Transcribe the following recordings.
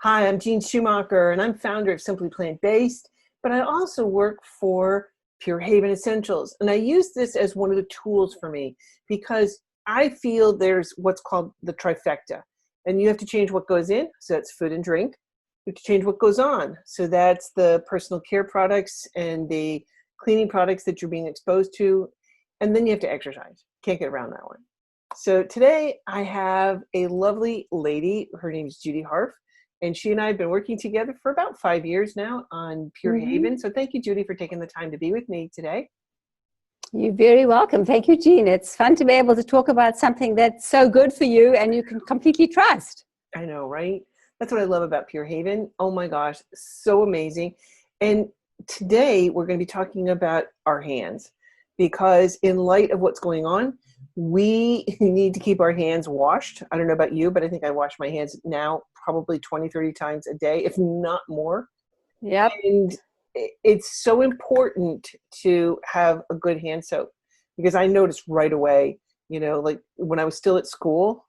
Hi, I'm Jean Schumacher, and I'm founder of Simply Plant Based, but I also work for Pure Haven Essentials. And I use this as one of the tools for me because I feel there's what's called the trifecta. And you have to change what goes in, so that's food and drink. You have to change what goes on, so that's the personal care products and the cleaning products that you're being exposed to. And then you have to exercise. Can't get around that one. So today I have a lovely lady. Her name is Judy Harf. And she and I have been working together for about 5 years now on Pure Haven. So thank you, Judy, for taking the time to be with me today. You're very welcome. Thank you, Jean. It's fun to be able to talk about something that's so good for you and you can completely trust. I know, right? That's what I love about Pure Haven. Oh my gosh, so amazing. And today we're going to be talking about our hands because in light of what's going on, we need to keep our hands washed. I don't know about you, but I think I wash my hands now probably 20, 30 times a day, if not more. Yep. And it's so important to have a good hand soap because I noticed right away, like when I was still at school,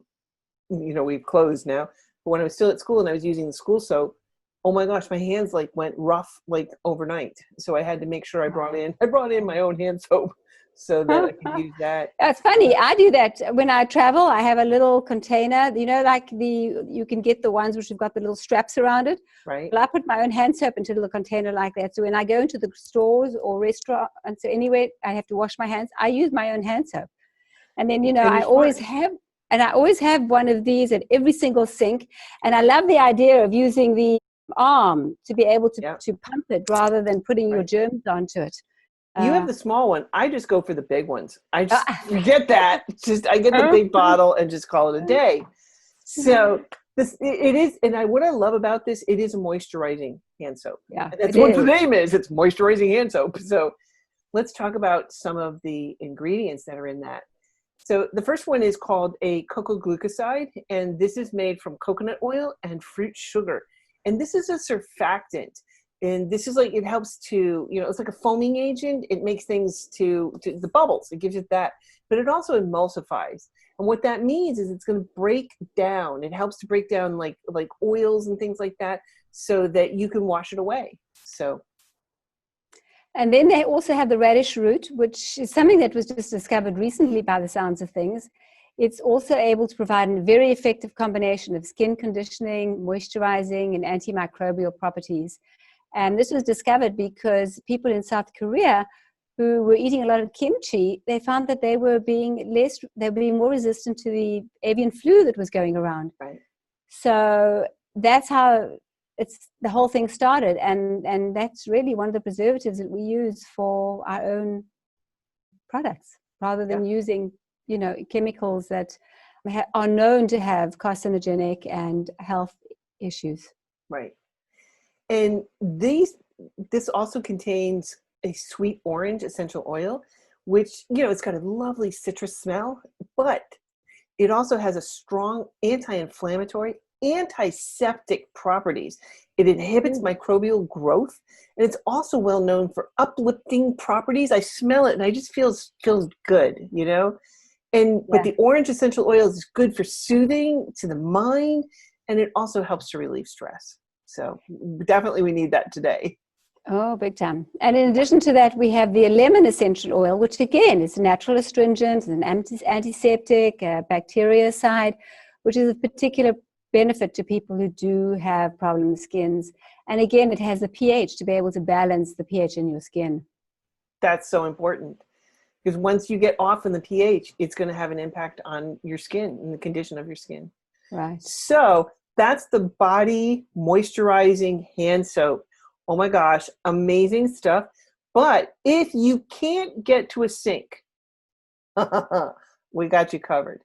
we've closed now, but when I was still at school and I was using the school soap, oh my gosh, my hands went rough overnight. So I had to make sure I brought in my own hand soap so that I could use that. That's funny. I do that when I travel. I have a little container, you can get the ones which have got the little straps around it. Right. Well, I put my own hand soap into a little container like that. So when I go into the stores or restaurant, and so anywhere I have to wash my hands, I use my own hand soap. And then, I always have one of these at every single sink. And I love the idea of using the arm to be able to pump it rather than putting your germs onto it. You have the small one. I just go for the big ones. I just get that. I get the big bottle and just call it a day. So it is, and what I love about this, it is a moisturizing hand soap. Yeah, that's what the name is. It's moisturizing hand soap. So let's talk about some of the ingredients that are in that. So the first one is called a cocoa glucoside, and this is made from coconut oil and fruit sugar. And this is a surfactant. And this is it helps to, it's like a foaming agent. It makes things to the bubbles. It gives it that, but it also emulsifies. And what that means is it's going to break down. It helps to break down like oils and things like that so that you can wash it away. So. And then they also have the radish root, which is something that was just discovered recently by the sounds of things. It's also able to provide a very effective combination of skin conditioning, moisturizing, and antimicrobial properties. And this was discovered because people in South Korea who were eating a lot of kimchi, they found that they were being more resistant to the avian flu that was going around. Right. So that's how the whole thing started. And that's really one of the preservatives that we use for our own products rather than using, chemicals that are known to have carcinogenic and health issues. Right. And this also contains a sweet orange essential oil, which, it's got a lovely citrus smell, but it also has a strong anti-inflammatory, antiseptic properties. It inhibits microbial growth, and it's also well known for uplifting properties. I smell it and I just feels good, And but the orange essential oil is good for soothing to the mind, and it also helps to relieve stress. So definitely we need that today. Oh, big time. And in addition to that, we have the lemon essential oil, which again is a natural astringent, an antiseptic, a bactericide, which is of particular benefit to people who do have problem skins. And again, it has the pH to be able to balance the pH in your skin. That's so important because once you get off in the pH, it's going to have an impact on your skin and the condition of your skin. Right. So that's the body moisturizing hand soap. Oh my gosh, amazing stuff. But if you can't get to a sink, we got you covered.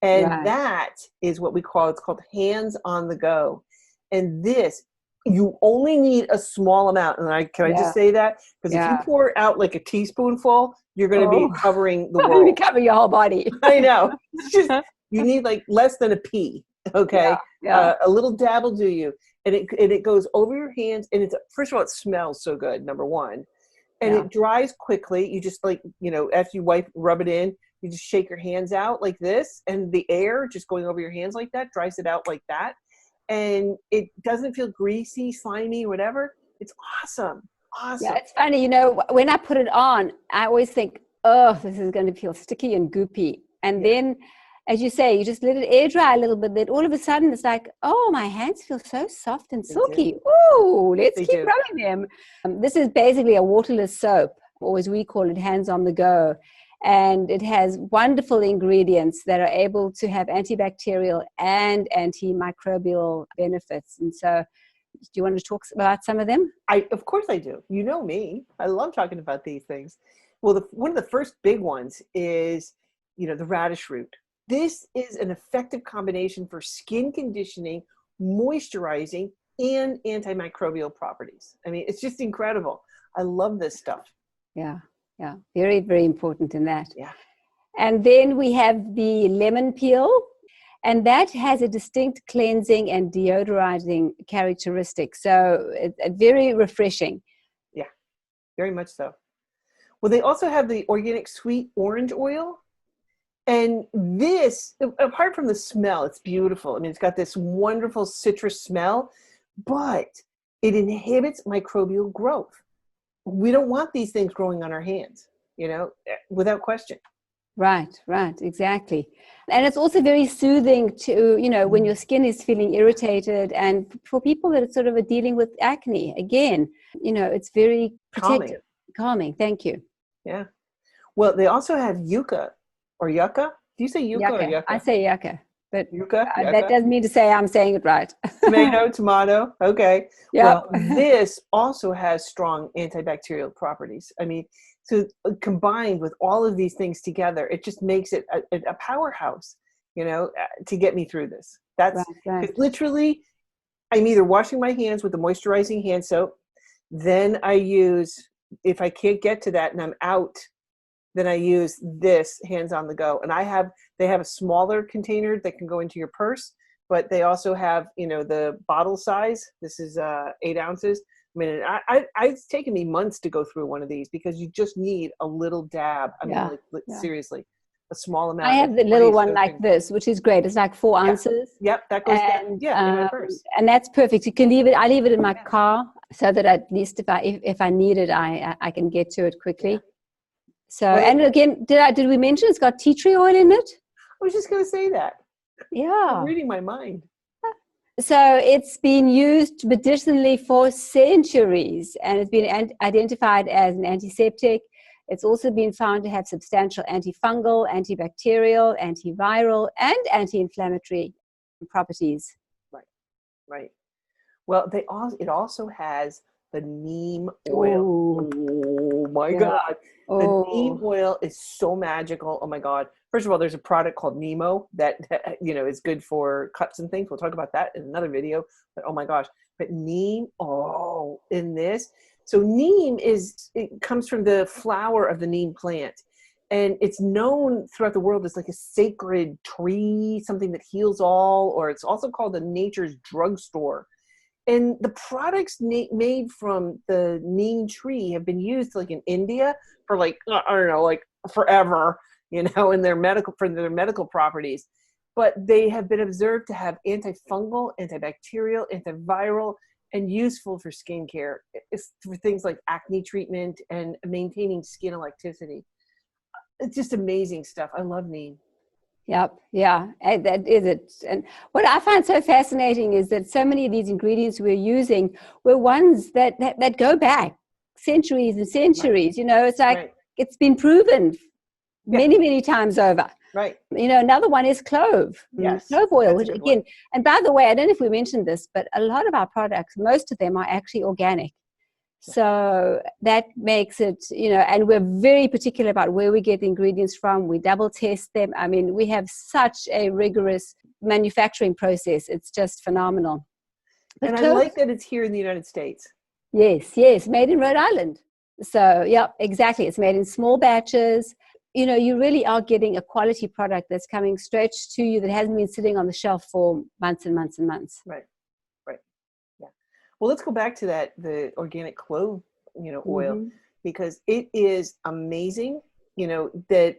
And that is what it's called hands on the go. And this, you only need a small amount. And can I just say that? Because if you pour out like a teaspoonful, you're going to be covering the world. You cover your whole body. I know. It's just, you need less than a pea. Okay. A little dab will do you. And it goes over your hands. And first of all, it smells so good, number one. And it dries quickly. You just after you rub it in, you just shake your hands out like this. And the air just going over your hands like that dries it out like that. and it doesn't feel greasy, slimy, whatever. It's awesome. Yeah, Awesome. it's funny, you know, when I put it on, I always think, oh, this is going to feel sticky and goopy. And then, as you say, you just let it air dry a little bit. Then all of a sudden, it's like, oh, my hands feel so soft and silky. Ooh, let's keep rubbing them. This is basically a waterless soap, or as we call it, hands on the go. And it has wonderful ingredients that are able to have antibacterial and antimicrobial benefits. And so, do you want to talk about some of them? Of course I do. You know me. I love talking about these things. Well, one of the first big ones is, the radish root. This is an effective combination for skin conditioning, moisturizing, and antimicrobial properties. I mean, it's just incredible. I love this stuff. Yeah. Very, very important in that. Yeah. And then we have the lemon peel, and that has a distinct cleansing and deodorizing characteristic. So it's very refreshing. Yeah, very much so. Well, they also have the organic sweet orange oil. And this, apart from the smell, it's beautiful. I mean, it's got this wonderful citrus smell, but it inhibits microbial growth. We don't want these things growing on our hands, without question. Right, exactly. And it's also very soothing to, when your skin is feeling irritated, and for people that are sort of dealing with acne, again, it's very protective. Calming, thank you. Yeah. Well, they also have yucca or yucca. Do you say yucca or yucca? I say yucca, but yucca? That doesn't mean to say I'm saying it right. Tomato. Okay. Yep. Well, this also has strong antibacterial properties. I mean, so combined with all of these things together, it just makes it a powerhouse, to get me through this. That's right. Literally, I'm either washing my hands with the moisturizing hand soap, then I use, if I can't get to that and I'm out, then I use this hands on the go. And they have a smaller container that can go into your purse, but they also have, the bottle size. This is 8 ounces. I mean, it's taken me months to go through one of these because you just need a little dab. I mean, seriously, a small amount. I have the little one like this, which is great. It's like 4 ounces. Yep, that goes down. Yeah, in my purse. And that's perfect. You can leave it. I leave it in my car so that at least if I need it, I can get to it quickly. Yeah. So, and again, did we mention it's got tea tree oil in it? I was just going to say that. Yeah. I'm reading my mind. So it's been used medicinally for centuries, and it's been identified as an antiseptic. It's also been found to have substantial antifungal, antibacterial, antiviral, and anti-inflammatory properties. Right. Well, it also has the neem oil. Oh my God. The neem oil is so magical. Oh my God. First of all, there's a product called Nemo that is good for cuts and things. We'll talk about that in another video. But oh my gosh. But neem, in this. So neem it comes from the flower of the neem plant. And it's known throughout the world as like a sacred tree, something that heals all, or it's also called a nature's drugstore. And the products made from the neem tree have been used like in India for like, I don't know, like forever, in their medical properties. But they have been observed to have antifungal, antibacterial, antiviral, and useful for skincare. It's for things like acne treatment and maintaining skin elasticity. It's just amazing stuff. I love neem. Yep. Yeah, that is it. And what I find so fascinating is that so many of these ingredients we're using were ones that go back centuries and centuries. Right. It's like it's been proven many times over. Right. Another one is clove. Yes. Clove oil, which again, and by the way, I don't know if we mentioned this, but a lot of our products, most of them are actually organic. So that makes it, and we're very particular about where we get the ingredients from. We double test them. I mean, we have such a rigorous manufacturing process. It's just phenomenal. But and I like that it's here in the United States. Yes, made in Rhode Island. So, yeah, exactly. It's made in small batches. You really are getting a quality product that's coming straight to you that hasn't been sitting on the shelf for months and months and months. Right. Yeah. Well, let's go back to the organic clove, oil, because it is amazing, that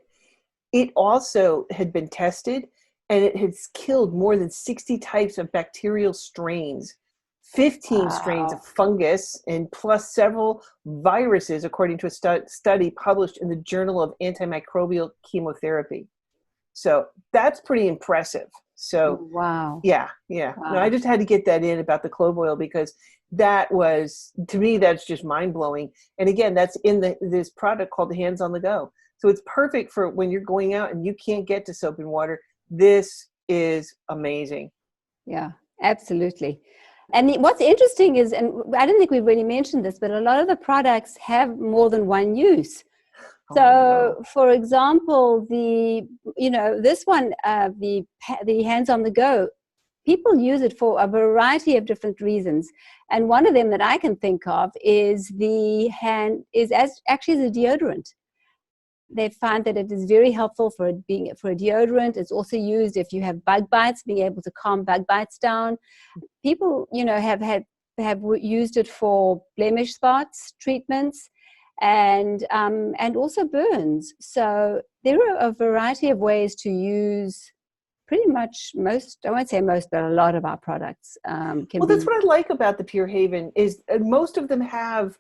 it also had been tested and it has killed more than 60 types of bacterial strains, 15 strains of Wow. fungus, and plus several viruses, according to a study published in the Journal of Antimicrobial Chemotherapy. So that's pretty impressive. So Wow. yeah. No, I Wow. just had to get that in about the clove oil because that was, to me, that's just mind blowing. And again, that's in this product called the Hands on the Go. So it's perfect for when you're going out and you can't get to soap and water. This is amazing. Yeah, absolutely. And what's interesting is, and I don't think we've really mentioned this, but a lot of the products have more than one use. Oh, I So, know. for example, this one, the Hands on the Go, people use it for a variety of different reasons. And one of them that I can think of is actually as a deodorant. They find that it is very helpful for a deodorant. It's also used if you have bug bites, being able to calm bug bites down. People, have used it for blemish spots treatments, and also burns. So there are a variety of ways to use pretty much most. I won't say most, but a lot of our products can Well, be. that's what I like about the Pure Haven is most of them have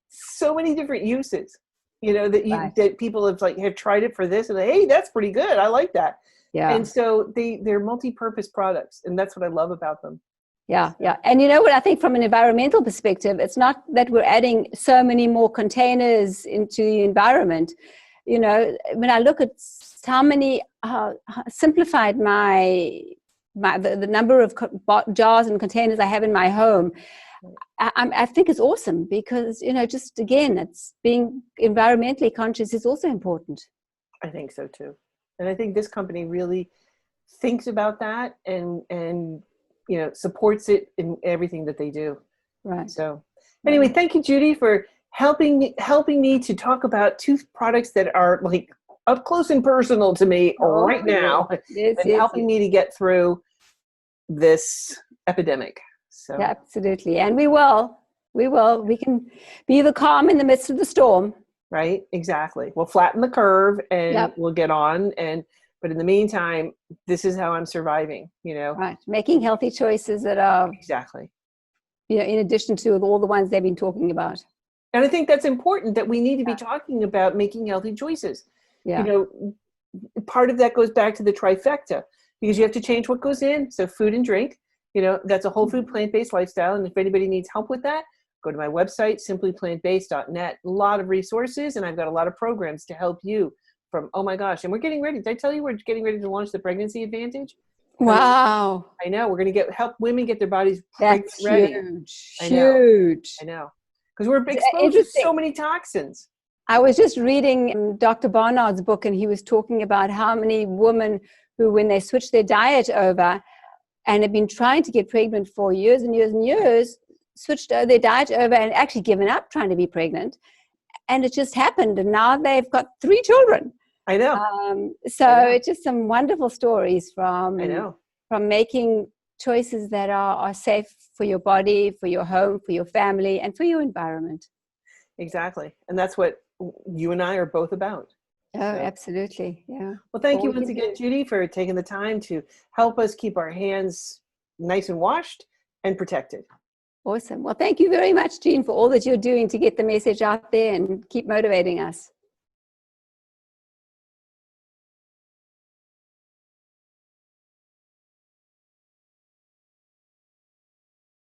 so many different uses. Right. That people have tried it for this and hey, that's pretty good. I like that. Yeah. And so they're multi-purpose products, and that's what I love about them. Yeah, yeah. And you know what, I think from an environmental perspective, it's not that we're adding so many more containers into the environment. When I look at how many simplified the number of jars and containers I have in my home, I think it's awesome because, just again, it's being environmentally conscious is also important. I think so too. And I think this company really thinks about that and supports it in everything that they do. Right. So anyway, thank you, Judy, for helping me to talk about two products that are like up close and personal to me right now, Yes, and yes, helping me to get through this epidemic. So yeah, absolutely. And we can be the calm in the midst of the storm. right, exactly. We'll flatten the curve and Yep. we'll get on. But in the meantime, this is how I'm surviving. Right. Making healthy choices that are, Exactly. in addition to all the ones they've been talking about. And I think that's important that we need to be talking about making healthy choices. Yeah. Part of that goes back to the trifecta because you have to change what goes in. So food and drink, that's a whole food plant-based lifestyle. And if anybody needs help with that, go to my website, simplyplantbased.net. A lot of resources, and I've got a lot of programs to help you from, oh my gosh. And we're getting ready. Did I tell you we're getting ready to launch the Pregnancy Advantage? Wow. I know. We're going to help women get their bodies That's ready. huge. I know. Huge. I know. Because we're It's exposed to so many toxins. I was just reading Dr. Barnard's book, and he was talking about how many women who, when they switched their diet over and had been trying to get pregnant for years and years and years, switched their diet over and actually given up trying to be pregnant. And it just happened. And now they've got 3 children. I know. It's just some wonderful stories from making choices that are safe for your body, for your home, for your family, and for your environment. Exactly. And that's what you and I are both about. Oh, absolutely. Yeah. Well, thank you once again, Judy, for taking the time to help us keep our hands nice and washed and protected. Awesome. Well, thank you very much, Jean, for all that you're doing to get the message out there and keep motivating us.